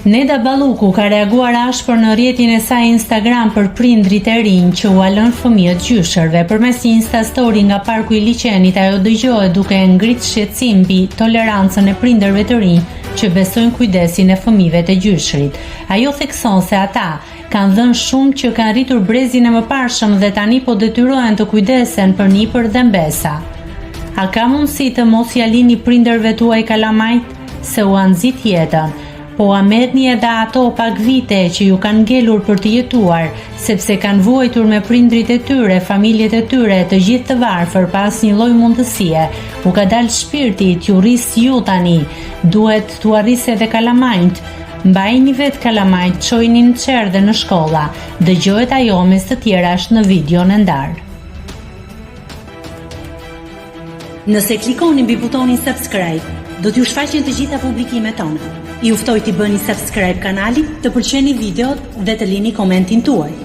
Neda Balluku ka reaguar ashpër në rrjetin e saj Instagram për prindrit e rinj që u lën fëmijët gjyshërve. Përmes një Insta story nga parku i liçenit, ajo dëgjohet duke ngritur shqetësim mbi tolerancën e prindërve të rinj që besojnë kujdesin e fëmijëve të gjyshërit. Ajo thekson se ata kanë dhënë shumë që kanë rritur brezin e mëparshëm dhe tani po detyrohen të kujdesen për nipër dhe mbesa. A ka mundësi të mos ja lini prindërve tuaj kalamajt se u nxit jetën? Po a merrni edhe ato pak vite që ju kanë ngelur për të jetuar, sepse kanë vuajtur me prindrit e tyre, familjet e tyre, të gjithë të varfër pas një lloj mundësie. U ka dalë shpirti, t'ju rris ju tani, duhet t'u arrisë edhe kalamajt. Mbajini vetë kalamajt, çojini në qerë dhe në shkolla. Dëgjohet ajo mes të tjerash në videon e ndarë. Nëse klikoni mbi butonin subscribe, do t'ju shfaqen të gjitha publikimet tona. Ju ftoj t'i bëni subscribe kanalit, të pëlqeni videot dhe të lini komentin tuaj.